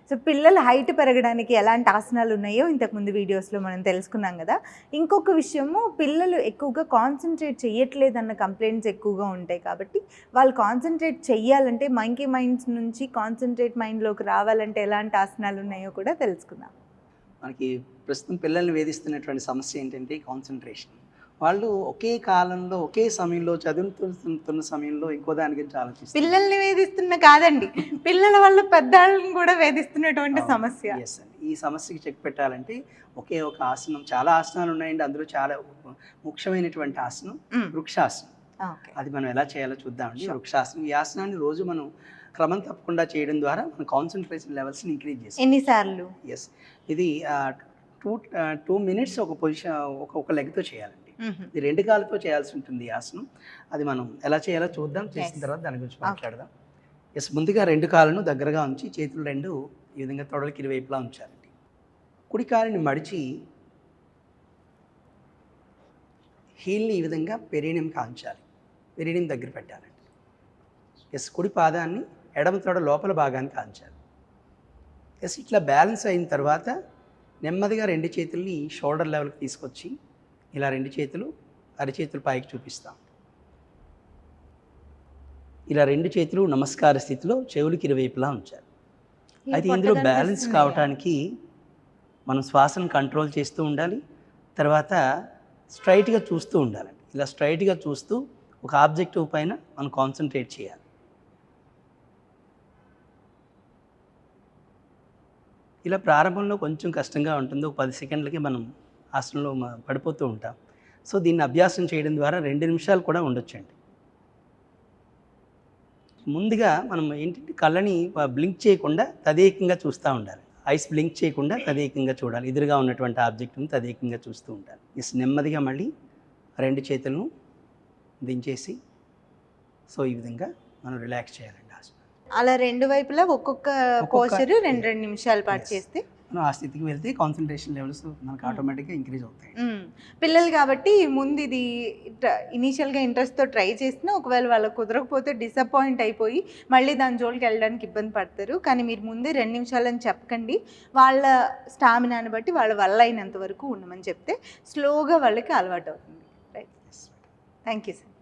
So పిల్లల height పెరగడానికి ఎలాంటి ఆసనాలు ఉన్నాయో ఇంతకుముందు వీడియోస్లో మనం తెలుసుకున్నాం కదా. ఇంకొక విషయము, పిల్లలు ఎక్కువగా కాన్సన్ట్రేట్ చేయట్లేదన్న కంప్లైంట్స్ ఎక్కువగా ఉంటాయి. కాబట్టి వాళ్ళు కాన్సన్ట్రేట్ చెయ్యాలంటే, మంకీ మైండ్స్ నుంచి కాన్సన్ట్రేట్ మైండ్లోకి రావాలంటే ఎలాంటి ఆసనాలు ఉన్నాయో కూడా తెలుసుకుందాం. మనకి ప్రస్తుతం పిల్లల్ని వేధిస్తున్నటువంటి సమస్య ఏంటంటే కాన్సన్ట్రేషన్. వాళ్ళు ఒకే కాలంలో ఒకే సమయంలో చదువుతున్న సమయంలో ఇంకో దాని గురించి ఆలోచిస్తారు. పిల్లల్ని వేధిస్తున్న కాదండి, పిల్లల వల్ల పెద్దవాళ్ళని కూడా వేధిస్తున్నటువంటి సమస్య. ఎస్ అండి. ఈ సమస్యకి చెక్ పెట్టాలంటే ఒకే ఒక ఆసనం, చాలా ఆసనాలు ఉన్నాయండి, అందులో చాలా ముఖ్యమైనటువంటి ఆసనం వృక్షాసనం. అది మనం ఎలా చేయాలో చూద్దామండి. వృక్షాసనం, ఈ ఆసనాన్ని రోజు మనం క్రమం తప్పకుండా చేయడం ద్వారా మన కాన్సన్ట్రేషన్ లెవెల్స్ని ఇంక్రీజ్ చేస్తాం. ఎన్నిసార్లు? ఎస్, ఇది 2 minutes ఒక పొజిషన్, ఒక లెగ్తో చేయాలండి. ఇది 2 కాళ్ళతో చేయాల్సి ఉంటుంది ఈ ఆసనం. అది మనం ఎలా చేయాలో చూద్దాం, చేసిన తర్వాత దాని గురించి మాట్లాడదాం. ఎస్, ముందుగా 2 కాళ్ళను దగ్గరగా ఉంచి చేతులు 2 ఈ విధంగా తొడలకి ఇరువైపులా ఉంచాలండి. కుడి కాలుని మడిచి హీల్ని ఈ విధంగా పెరీనియం కాంచాలి, పెరీనియం దగ్గర పెట్టాలండి. ఎస్, కుడి పాదాన్ని ఎడమ తొడ లోపల భాగాన్ని కాంచాలి. ఎస్, ఇట్లా బ్యాలెన్స్ అయిన తర్వాత నెమ్మదిగా 2 చేతుల్ని షోల్డర్ లెవెల్కి తీసుకొచ్చి ఇలా 2 చేతులు అరిచేతులు పైకి చూపిస్తాం. ఇలా 2 చేతులు నమస్కార స్థితిలో చెవులకి ఇరువైపులా ఉంచాలి. అయితే ఇందులో బ్యాలెన్స్ కావడానికి మనం శ్వాసను కంట్రోల్ చేస్తూ ఉండాలి. తర్వాత స్ట్రైట్గా చూస్తూ ఉండాలండి. ఇలా స్ట్రైట్గా చూస్తూ ఒక ఆబ్జెక్టివ్ పైన మనం కాన్సన్ట్రేట్ చేయాలి. ఇలా ప్రారంభంలో కొంచెం కష్టంగా ఉంటుంది. ఒక 10 సెకండ్లకి మనం ఆసనంలో పడిపోతూ ఉంటాం. సో దీన్ని అభ్యాసం చేయడం ద్వారా 2 నిమిషాలు కూడా ఉండొచ్చండి. ముందుగా మనం ఏంటంటే కళ్ళని బ్లింక్ చేయకుండా తదేకంగా చూస్తూ ఉండాలి. ఐస్ బ్లింక్ చేయకుండా తదేకంగా చూడాలి. ఎదురుగా ఉన్నటువంటి ఆబ్జెక్ట్ని తదేకంగా చూస్తూ ఉండాలి. నెమ్మదిగా మళ్ళీ 2 చేతులను దించేసి సో ఈ విధంగా మనం రిలాక్స్ చేయాలండి ఆసనం. అలా 2 వైపులా ఒక్కొక్క పోస్చర్ 2 నిమిషాల పాటు చేస్తే మనం ఆ స్థితికి వెళ్తే కాన్సన్ట్రేషన్ లెవెల్స్ మనకు ఆటోమేటిక్గా ఇంక్రీజ్ అవుతాయి. పిల్లలు కాబట్టి ముందు ఇది ఇనీషియల్గా ఇంట్రెస్ట్తో ట్రై చేసినా ఒకవేళ వాళ్ళకి కుదరకపోతే డిసప్పాయింట్ అయిపోయి మళ్ళీ దాని జోలికి వెళ్ళడానికి ఇబ్బంది పడతారు. కానీ మీరు ముందే 2 నిమిషాలని చెప్పకండి, వాళ్ళ స్టామినాని బట్టి వాళ్ళ వల్ల అయినంత వరకు ఉండమని చెప్తే స్లోగా వాళ్ళకి అలవాటు అవుతుంది. Right, thank you sir.